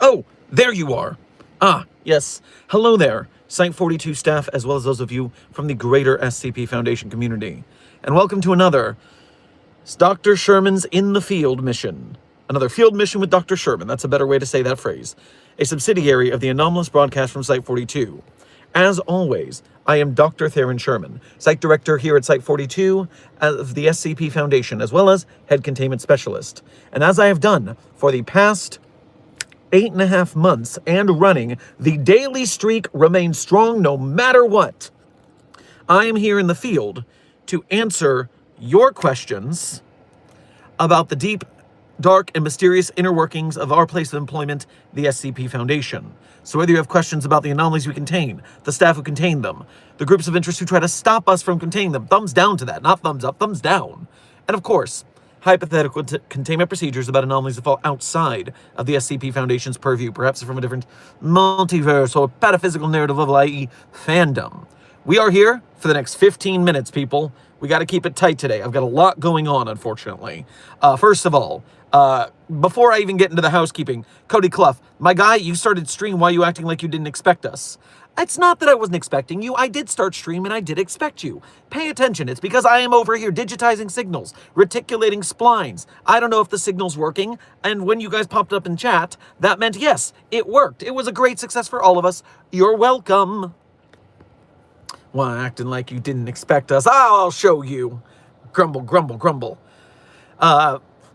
Oh, there you are. Ah, yes. Hello there, Site-42 staff, as well as those of you from the greater SCP Foundation community. And welcome to another Dr. Sherman's In the Field mission. Another field mission with Dr. Sherman. That's a better way to say that phrase. A subsidiary of the Anomalous broadcast from Site-42. As always, I am Dr. Theron Sherman, Site Director here at Site-42 of the SCP Foundation, as well as Head Containment Specialist. And as I have done for the past 8.5 months and running, the daily streak remains strong no matter what. I am here in the field to answer your questions about the deep, dark, and mysterious inner workings of our place of employment, the SCP Foundation. So whether you have questions about the anomalies we contain, the staff who contain them, the groups of interest who try to stop us from containing them, thumbs down to that, not thumbs up, thumbs down. And of course, hypothetical containment procedures about anomalies that fall outside of the SCP Foundation's purview, perhaps from a different multiverse or pataphysical narrative level, i.e. fandom. We are here for the next 15 minutes, people. We got to keep it tight today. I've got a lot going on, unfortunately. First of all, before I even get into the housekeeping, Cody Clough, my guy, you started stream. Why are you acting like you didn't expect us? It's not that I wasn't expecting you. I did start stream and I did expect you. Pay attention. It's because I am over here digitizing signals, reticulating splines. I don't know if the signal's working. And when you guys popped up in chat, that meant yes, it worked. It was a great success for all of us. You're welcome. Why acting like you didn't expect us? I'll show you. Grumble, grumble, grumble.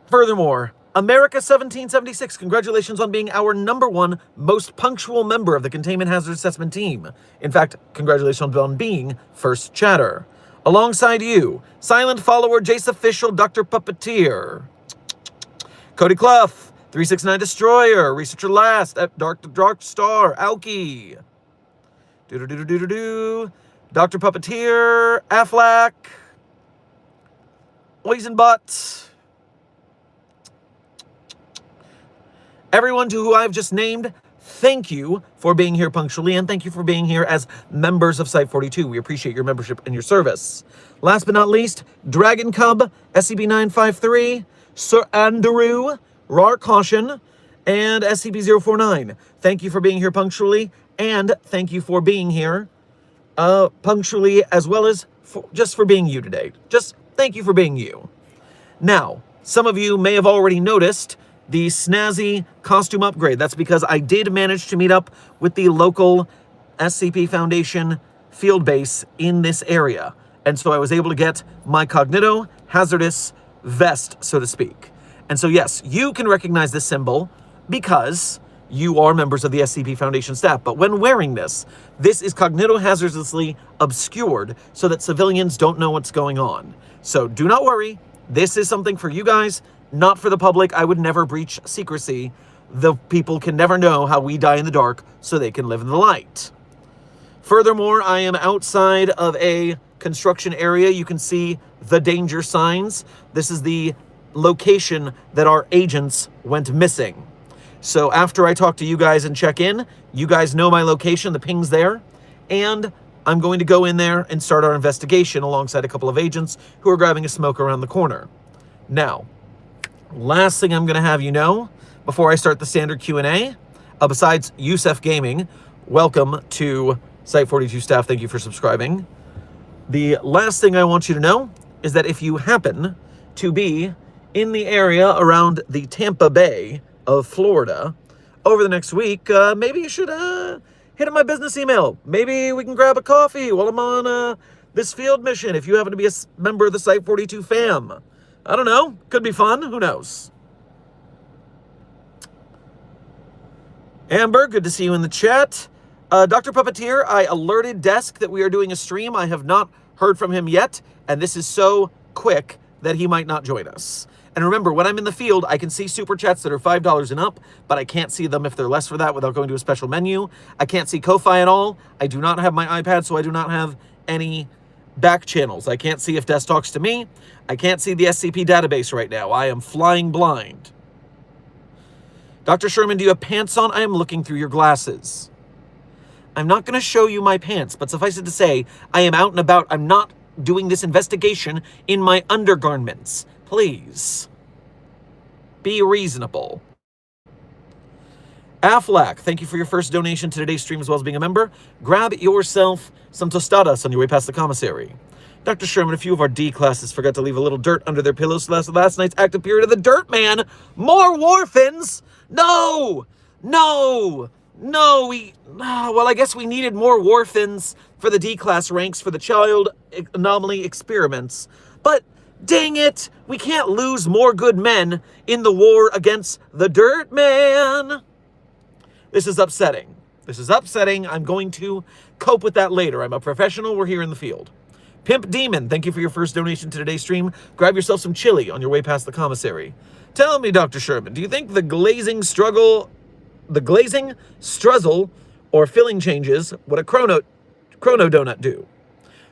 Furthermore, America 1776, congratulations on being our #1 most punctual member of the Containment Hazard Assessment Team. In fact, congratulations on being first chatter. Alongside you, silent follower Jace Official, Dr. Puppeteer. Cody Clough, 369 Destroyer, Researcher Last, Dark Star, Alki. Dr. Puppeteer, Aflac, Poisonbutt. Everyone to who I've just named, thank you for being here punctually, and thank you for being here as members of Site-42. We appreciate your membership and your service. Last but not least, Dragon Cub, SCP-953, Sir Andrew, Rar Caution, and SCP-049. Thank you for being here punctually, and thank you for being here punctually, as well as just for being you today. Just thank you for being you. Now, some of you may have already noticed the snazzy costume upgrade. That's because I did manage to meet up with the local SCP Foundation field base in this area. And so I was able to get my Cognito Hazardous vest, so to speak. And so yes, you can recognize this symbol because you are members of the SCP Foundation staff. But when wearing this is Cognito Hazardously obscured so that civilians don't know what's going on. So do not worry. This is something for you guys, not for the public. I would never breach secrecy. The people can never know how we die in the dark, so they can live in the light. Furthermore, I am outside of a construction area. You can see the danger signs. This is the location that our agents went missing. So after I talk to you guys and check in, you guys know my location, the ping's there, and I'm going to go in there and start our investigation alongside a couple of agents who are grabbing a smoke around the corner. Now, last thing I'm going to have you know, before I start the standard Q&A, besides Yusef Gaming, welcome to Site-42 staff, thank you for subscribing. The last thing I want you to know is that if you happen to be in the area around the Tampa Bay of Florida over the next week, maybe you should hit up my business email. Maybe we can grab a coffee while I'm on this field mission if you happen to be a member of the Site-42 fam. I don't know. Could be fun. Who knows? Amber, good to see you in the chat. Dr. Puppeteer, I alerted Desk that we are doing a stream. I have not heard from him yet, and this is so quick that he might not join us. And remember, when I'm in the field, I can see super chats that are $5 and up, but I can't see them if they're less for that without going to a special menu. I can't see Ko-Fi at all. I do not have my iPad, so I do not have any back channels. I can't see if Des talks to me. I can't see the SCP database right now. I am flying blind. Dr. Sherman, do you have pants on? I am looking through your glasses. I'm not going to show you my pants, but suffice it to say, I am out and about. I'm not doing this investigation in my undergarments. Please. Be reasonable. Aflac, thank you for your first donation to today's stream as well as being a member. Grab yourself some tostadas on your way past the commissary. Dr. Sherman, a few of our D classes forgot to leave a little dirt under their pillows last night's active period of the Dirt Man. More Warfins? No! No! No, well, I guess we needed more Warfins for the D-class ranks for the child anomaly experiments. But, dang it, we can't lose more good men in the war against the Dirt Man. This is upsetting. This is upsetting. I'm going to cope with that later. I'm a professional. We're here in the field. Pimp Demon, thank you for your first donation to today's stream. Grab yourself some chili on your way past the commissary. Tell me, Dr. Sherman, do you think the glazing, struzzle, or filling changes what a chrono donut do?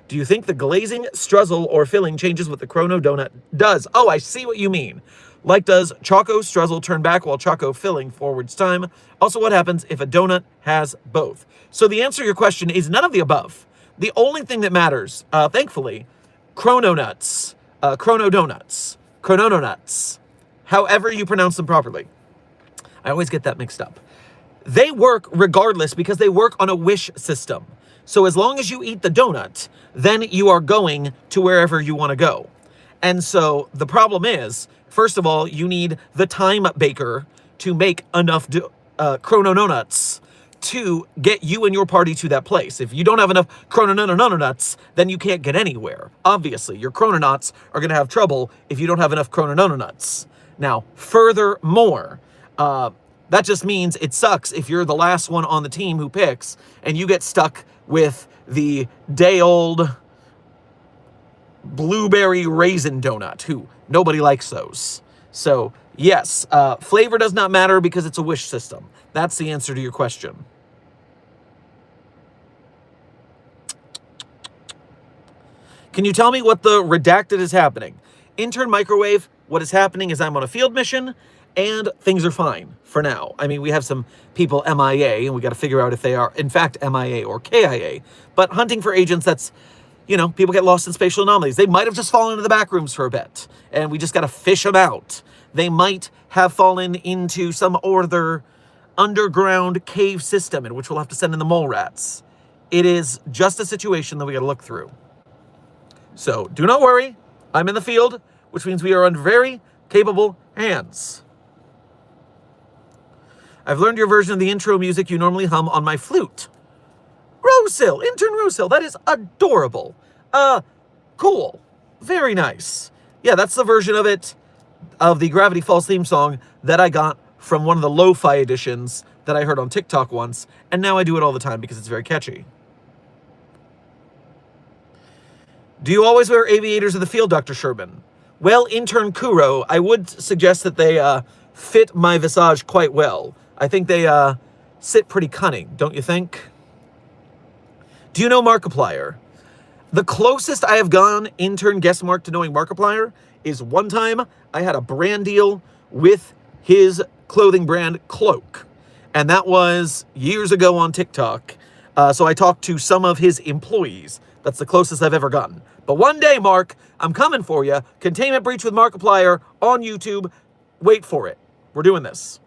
Do you think the glazing, struzzle, or filling changes what the chrono donut does? Oh, I see what you mean. Like does Choco Struzzle turn back while Choco filling forwards time? Also, what happens if a donut has both? So the answer to your question is none of the above. The only thing that matters, thankfully, chrono donuts, however you pronounce them properly. I always get that mixed up. They work regardless because they work on a wish system. So as long as you eat the donut, then you are going to wherever you want to go. And so the problem is, first of all, you need the time baker to make enough chrono donuts to get you and your party to that place. If you don't have enough chrono-nuts, then you can't get anywhere. Obviously, your chrononauts are going to have trouble if you don't have enough chrono-nuts. Now, furthermore, that just means it sucks if you're the last one on the team who picks and you get stuck with the day-old blueberry raisin donut, who nobody likes those. So, yes, flavor does not matter because it's a wish system. That's the answer to your question. Can you tell me what the redacted is happening? Intern Microwave, what is happening is I'm on a field mission and things are fine for now. I mean, we have some people MIA and we got to figure out if they are in fact MIA or KIA. But hunting for agents, that's, you know, people get lost in spatial anomalies. They might have just fallen into the back rooms for a bit and we just got to fish them out. They might have fallen into some other underground cave system in which we'll have to send in the mole rats. It is just a situation that we got to look through. So do not worry. I'm in the field, which means we are in very capable hands. I've learned your version of the intro music you normally hum on my flute. Rosehill, intern Rosehill, that is adorable. Cool. Very nice. Yeah, that's the version of it, of the Gravity Falls theme song that I got from one of the lo-fi editions that I heard on TikTok once, and now I do it all the time because it's very catchy. Do you always wear aviators in the field, Dr. Sherman? Well, intern Kuro, I would suggest that they fit my visage quite well. I think they sit pretty cunning, don't you think? Do you know Markiplier? The closest I have gone, intern guest mark, to knowing Markiplier is one time I had a brand deal with his clothing brand Cloak. And that was years ago on TikTok. So I talked to some of his employees. That's the closest I've ever gotten. But one day, Mark, I'm coming for you. Containment Breach with Markiplier on YouTube. Wait for it. We're doing this.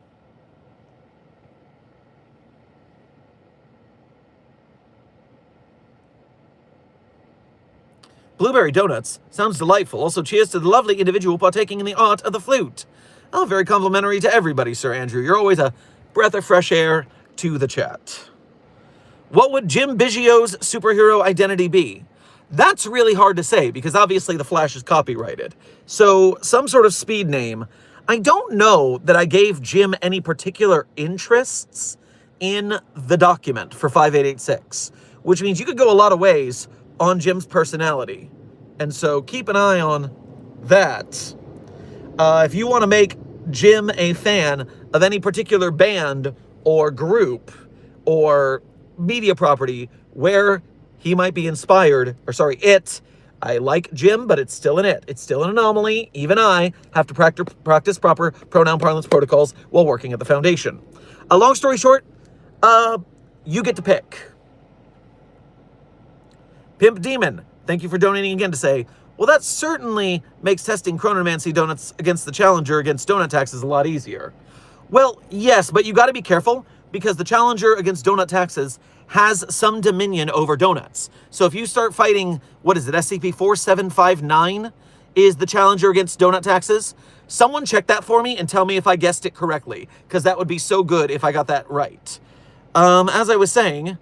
Blueberry donuts. Sounds delightful. Also, cheers to the lovely individual partaking in the art of the flute. Oh, very complimentary to everybody, Sir Andrew. You're always a breath of fresh air to the chat. What would Jim Biggio's superhero identity be? That's really hard to say because obviously the Flash is copyrighted. So some sort of speed name. I don't know that I gave Jim any particular interests in the document for 5886, which means you could go a lot of ways on Jim's personality. And so keep an eye on that if you want to make Jim a fan of any particular band or group or media property where he might be inspired, I like Jim, but it's still an it. It's still an anomaly. Even I have to practice proper pronoun parlance protocols while working at the foundation. A long story short, you get to pick. Pimp Demon, thank you for donating again to say, well, that certainly makes testing chronomancy donuts against the challenger against donut taxes a lot easier. Well, yes, but you got to be careful because the challenger against donut taxes has some dominion over donuts. So if you start fighting, what is it, SCP-4759 is the challenger against donut taxes? Someone check that for me and tell me if I guessed it correctly, because that would be so good if I got that right. As I was saying,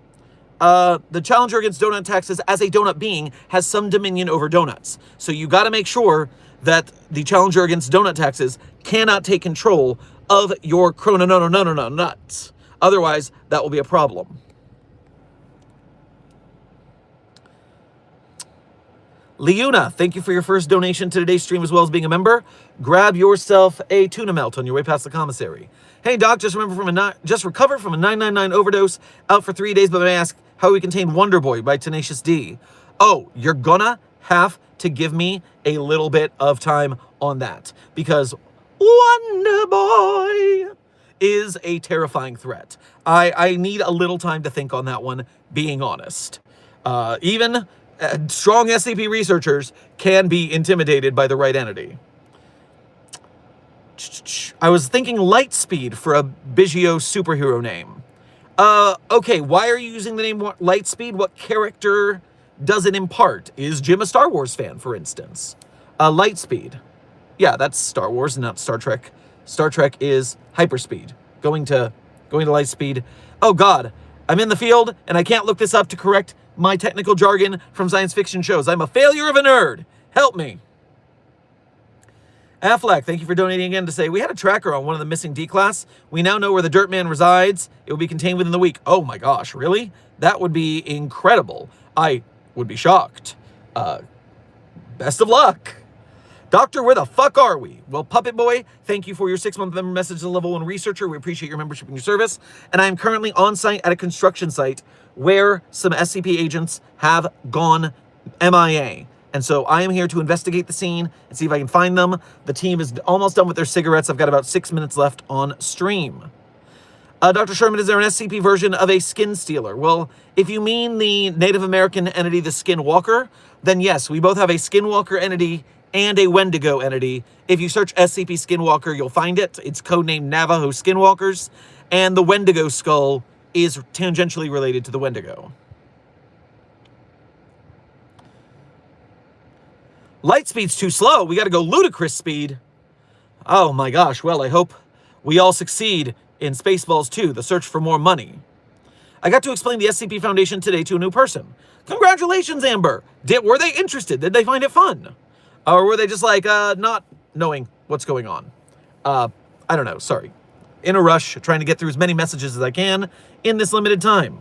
the challenger against donut taxes as a donut being has some dominion over donuts. So you got to make sure that the challenger against donut taxes cannot take control of your nuts. Otherwise, that will be a problem. Leuna, thank you for your first donation to today's stream as well as being a member. Grab yourself a tuna melt on your way past the commissary. Hey, Doc, just recovered from a 999 overdose, out for 3 days, but may I ask how we contain Wonder Boy by Tenacious D? Oh, you're gonna have to give me a little bit of time on that, because Wonder Boy is a terrifying threat. I need a little time to think on that one, being honest. Even strong SCP researchers can be intimidated by the right entity. I was thinking Lightspeed for a Biggio superhero name. Okay, why are you using the name Lightspeed? What character does it impart? Is Jim a Star Wars fan, for instance? Lightspeed. Yeah, that's Star Wars, not Star Trek. Star Trek is hyperspeed. Going to Lightspeed. Oh God, I'm in the field and I can't look this up to correct my technical jargon from science fiction shows. I'm a failure of a nerd. Help me. Affleck, thank you for donating again to say, we had a tracker on one of the missing D-Class. We now know where the Dirt Man resides. It will be contained within the week. Oh my gosh, really? That would be incredible. I would be shocked. Best of luck. Doctor, where the fuck are we? Well, Puppet Boy, thank you for your 6-month member message to Level 1 Researcher. We appreciate your membership and your service. And I am currently on site at a construction site where some SCP agents have gone MIA. And so I am here to investigate the scene and see if I can find them. The team is almost done with their cigarettes. I've got about 6 minutes left on stream. Dr. Sherman, is there an SCP version of a skin stealer? Well, if you mean the Native American entity, the Skinwalker, then yes, we both have a Skinwalker entity and a Wendigo entity. If you search SCP Skinwalker, you'll find it. It's codenamed Navajo Skinwalkers. And the Wendigo skull is tangentially related to the Wendigo. Lightspeed's too slow. We got to go ludicrous speed. Oh my gosh. Well, I hope we all succeed in Spaceballs 2, the search for more money. I got to explain the SCP Foundation today to a new person. Congratulations, Amber. Were they interested? Did they find it fun? Or were they just like, not knowing what's going on? I don't know. Sorry. In a rush, trying to get through as many messages as I can in this limited time.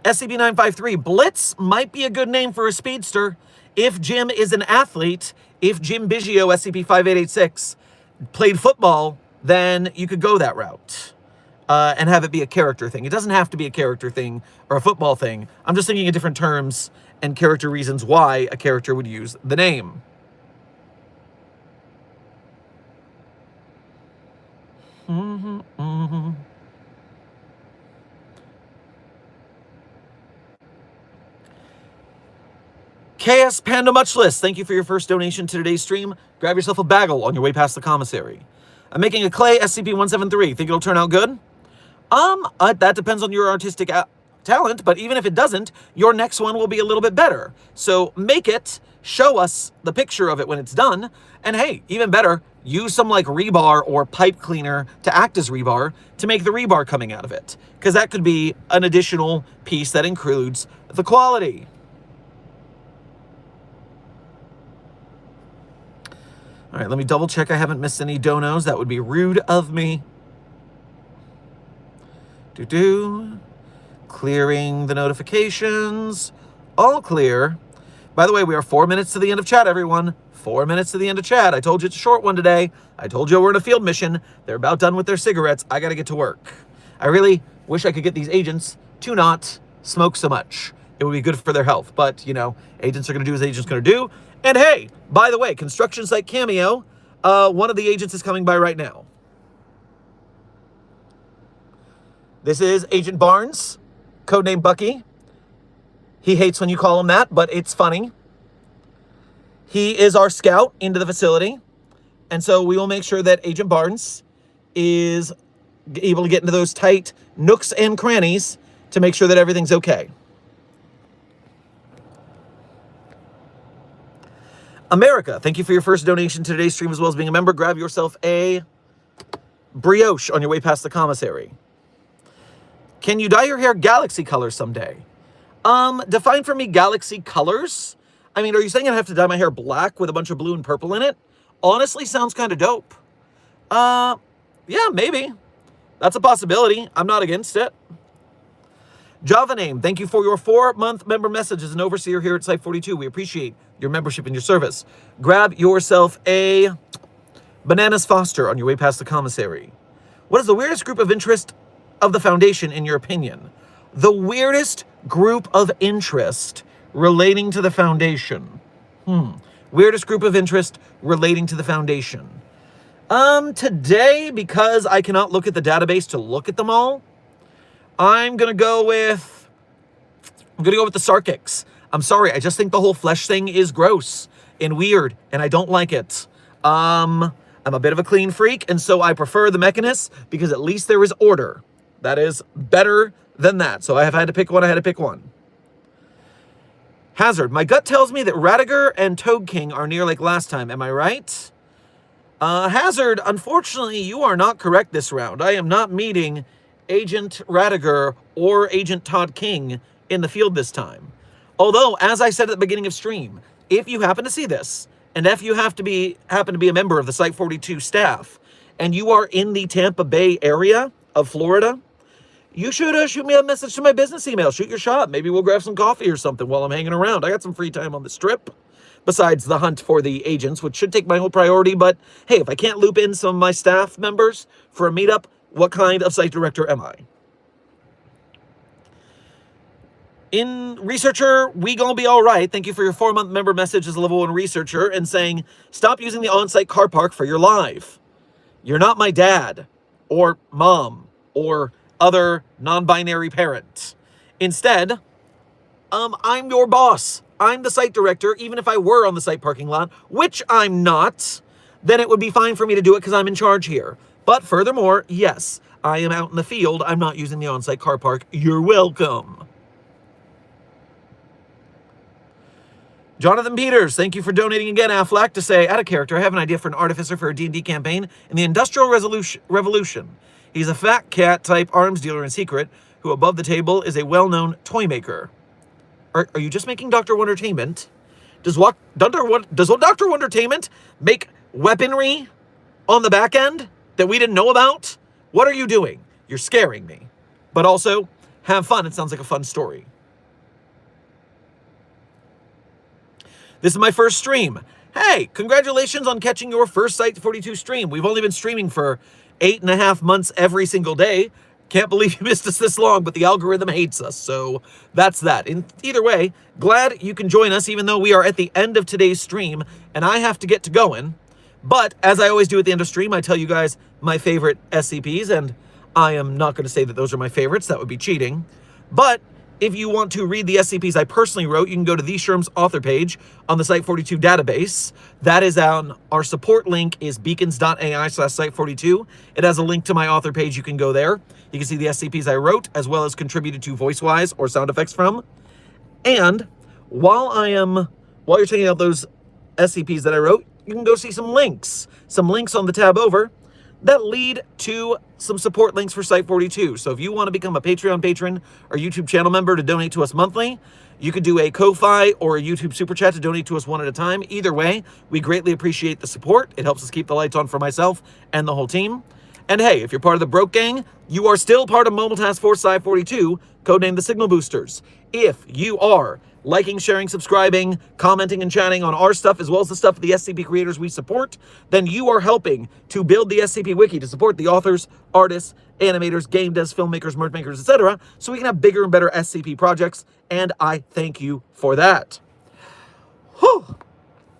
SCP-953, Blitz might be a good name for a speedster. If Jim is an athlete, if Jim Biggio, SCP-5886, played football, then you could go that route and have it be a character thing. It doesn't have to be a character thing or a football thing. I'm just thinking of different terms and character reasons why a character would use the name. KS Panda Muchless, thank you for your first donation to today's stream. Grab yourself a bagel on your way past the commissary. I'm making a clay SCP-173. Think it'll turn out good? That depends on your artistic talent, but even if it doesn't, your next one will be a little bit better. So make it, show us the picture of it when it's done, and hey, even better, use some like rebar or pipe cleaner to act as rebar to make the rebar coming out of it, because that could be an additional piece that includes the quality. All right, let me double check I haven't missed any donos. That would be rude of me. Clearing the notifications. All clear. By the way, we are 4 minutes to the end of chat, everyone. 4 minutes to the end of chat. I told you it's a short one today. I told you we're in a field mission. They're about done with their cigarettes. I got to get to work. I really wish I could get these agents to not smoke so much. It would be good for their health. But, you know, agents are going to do as agents are going to do. And hey, by the way, construction site cameo, one of the agents is coming by right now. This is Agent Barnes, codename Bucky. He hates when you call him that, but it's funny. He is our scout into the facility. And so we will make sure that Agent Barnes is able to get into those tight nooks and crannies to make sure that everything's okay. America, thank you for your first donation to today's stream as well as being a member. Grab yourself a brioche on your way past the commissary. Can you dye your hair galaxy colors someday? Define for me galaxy colors. I mean, are you saying I have to dye my hair black with a bunch of blue and purple in it? Honestly, sounds kind of dope. Yeah, maybe. That's a possibility. I'm not against it. Java name, thank you for your 4-month member message as an overseer here at Site-42. We appreciate your membership and your service. Grab yourself a Bananas Foster on your way past the commissary. What is the weirdest group of interest of the Foundation, in your opinion? The weirdest group of interest relating to the Foundation. Weirdest group of interest relating to the Foundation. Today, because I cannot look at the database to look at them all, I'm gonna go with the Sarkics. I'm sorry, I just think the whole flesh thing is gross and weird, and I don't like it. I'm a bit of a clean freak, and so I prefer the Mechanists because at least there is order. That is better than that. So I have had to pick one. I had to pick one. Hazard. My gut tells me that Radiger and Toad King are near like last time. Am I right? Hazard, unfortunately, you are not correct this round. I am not meeting Agent Radiger or Agent Todd King in the field this time. Although, as I said at the beginning of stream, if you happen to see this, and if you happen to be a member of the Site-42 staff, and you are in the Tampa Bay area of Florida, you should shoot me a message to my business email. Shoot your shot. Maybe we'll grab some coffee or something while I'm hanging around. I got some free time on the strip, besides the hunt for the agents, which should take my whole priority. But hey, if I can't loop in some of my staff members for a meetup, what kind of site director am I? In Researcher, we gonna be all right. Thank you for your 4-month member message as a level 1 Researcher and saying, stop using the on-site car park for your live. You're not my dad or mom or other non-binary parent. Instead, I'm your boss. I'm the site director. Even if I were on the site parking lot, which I'm not, then it would be fine for me to do it because I'm in charge here. But furthermore, yes, I am out in the field. I'm not using the on-site car park. You're welcome. Jonathan Peters, thank you for donating again, Affleck, to say, out of character, I have an idea for an artificer for a D&D campaign in the Industrial Revolution. He's a fat cat type arms dealer in secret, who above the table is a well-known toy maker. Are you just making Dr. Wondertainment? Does Dr. Wondertainment make weaponry on the back end that we didn't know about? What are you doing? You're scaring me. But also, have fun. It sounds like a fun story. This is my first stream. Hey, congratulations on catching your first Site-42 stream. We've only been streaming for 8.5 months every single day. Can't believe you missed us this long, but the algorithm hates us, so that's that. In either way, glad you can join us, even though we are at the end of today's stream, and I have to get to going. But, as I always do at the end of stream, I tell you guys my favorite SCPs, and I am not going to say that those are my favorites. That would be cheating. But if you want to read the SCPs I personally wrote, you can go to the Sherm's author page on the Site-42 database. That is on our support link is beacons.ai/Site-42. It has a link to my author page. You can go there. You can see the SCPs I wrote, as well as contributed to voice-wise or sound effects from. And while you're checking out those SCPs that I wrote, you can go see some links on the tab over that lead to some support links for Site-42. So if you want to become a Patreon patron or YouTube channel member to donate to us monthly, you could do a Ko-Fi or a YouTube Super Chat to donate to us one at a time. Either way, we greatly appreciate the support. It helps us keep the lights on for myself and the whole team. And hey, if you're part of the Broke Gang, you are still part of Mobile Task Force Site-42, codenamed the Signal Boosters. If you are liking, sharing, subscribing, commenting, and chatting on our stuff, as well as the stuff of the SCP creators we support, then you are helping to build the SCP Wiki to support the authors, artists, animators, game devs, filmmakers, merch makers, etc., so we can have bigger and better SCP projects, and I thank you for that. Whew.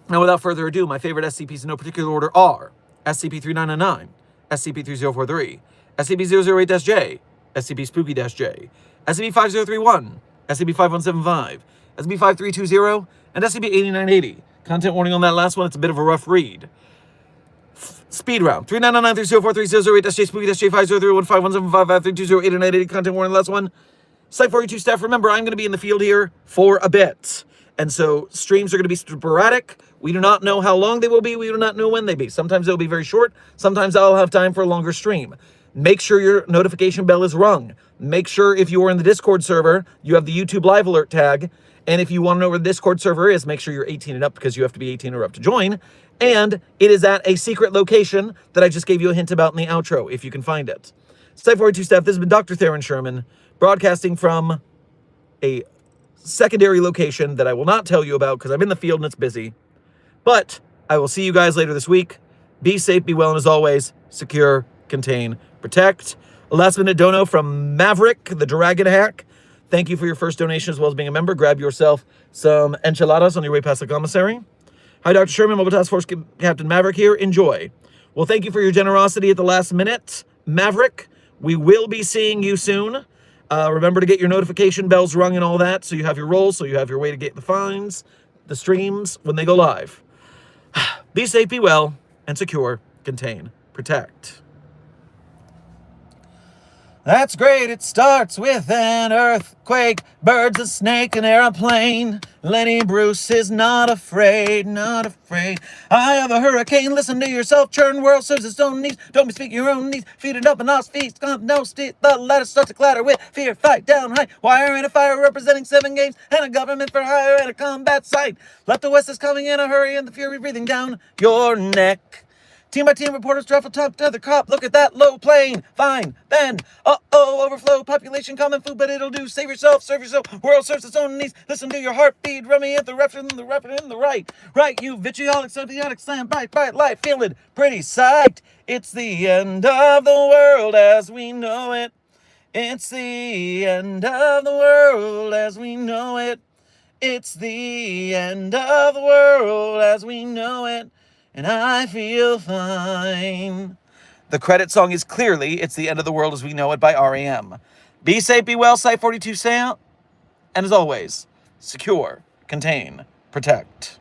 Now, without further ado, my favorite SCPs in no particular order are SCP-3999, SCP-3043, SCP-008-J, SCP-Spooky-J, SCP-5031, SCP-5175, SCP-5320, and SCP-8980. Content warning on that last one, it's a bit of a rough read. Speed round. 3999-304-3008-J, Spooky-J, 5031, 5175, 5320, 8980. Content warning on the last one. Site-42 staff, remember, I'm going to be in the field here for a bit. And so streams are going to be sporadic. We do not know how long they will be. We do not know when they be. Sometimes they'll be very short. Sometimes I'll have time for a longer stream. Make sure your notification bell is rung. Make sure if you are in the Discord server, you have the YouTube live alert tag. And if you want to know where the Discord server is, make sure you're 18 and up, because you have to be 18 or up to join. And it is at a secret location that I just gave you a hint about in the outro, if you can find it. Site-42 staff, this has been Dr. Theron Sherman, broadcasting from a secondary location that I will not tell you about because I'm in the field and it's busy. But I will see you guys later this week. Be safe, be well, and as always, secure, contain, protect. A last minute dono from Maverick, the Dragon Hack. Thank you for your first donation as well as being a member. Grab yourself some enchiladas on your way past the commissary. Hi, Dr. Sherman, Mobile Task Force Captain Maverick here. Enjoy. Well, thank you for your generosity at the last minute, Maverick. We will be seeing you soon. Remember to get your notification bells rung and all that, so you have your rolls, so you have your way to get the fines, the streams when they go live. Be safe, be well, and secure, contain, protect. That's great, it starts with an earthquake, birds, a snake, an airplane. Lenny Bruce is not afraid, not afraid. I have a hurricane, listen to yourself, churn world serves its own needs. Don't bespeak your own needs, feed it up and off feast, no steep. The ladder starts to clatter with fear, fight down high. Wire and a fire representing 7 games, and a government for hire and a combat site. Left the west is coming in a hurry, and the fury breathing down your neck. Team by team, reporters travel top to the cop. Look at that low plane. Fine. Then, overflow. Population, common food, but it'll do. Save yourself, serve yourself. World serves its own needs. Listen to your heartbeat. Rummy at the left and the right. Right, you vitriolic, symbiotic, slam, bite, life. Feeling pretty psyched. It's the end of the world as we know it. It's the end of the world as we know it. It's the end of the world as we know it. And I feel fine. The credit song is clearly It's the End of the World as We Know It by R.E.M. Be safe, be well, Site-42 say out. And as always, secure, contain, protect.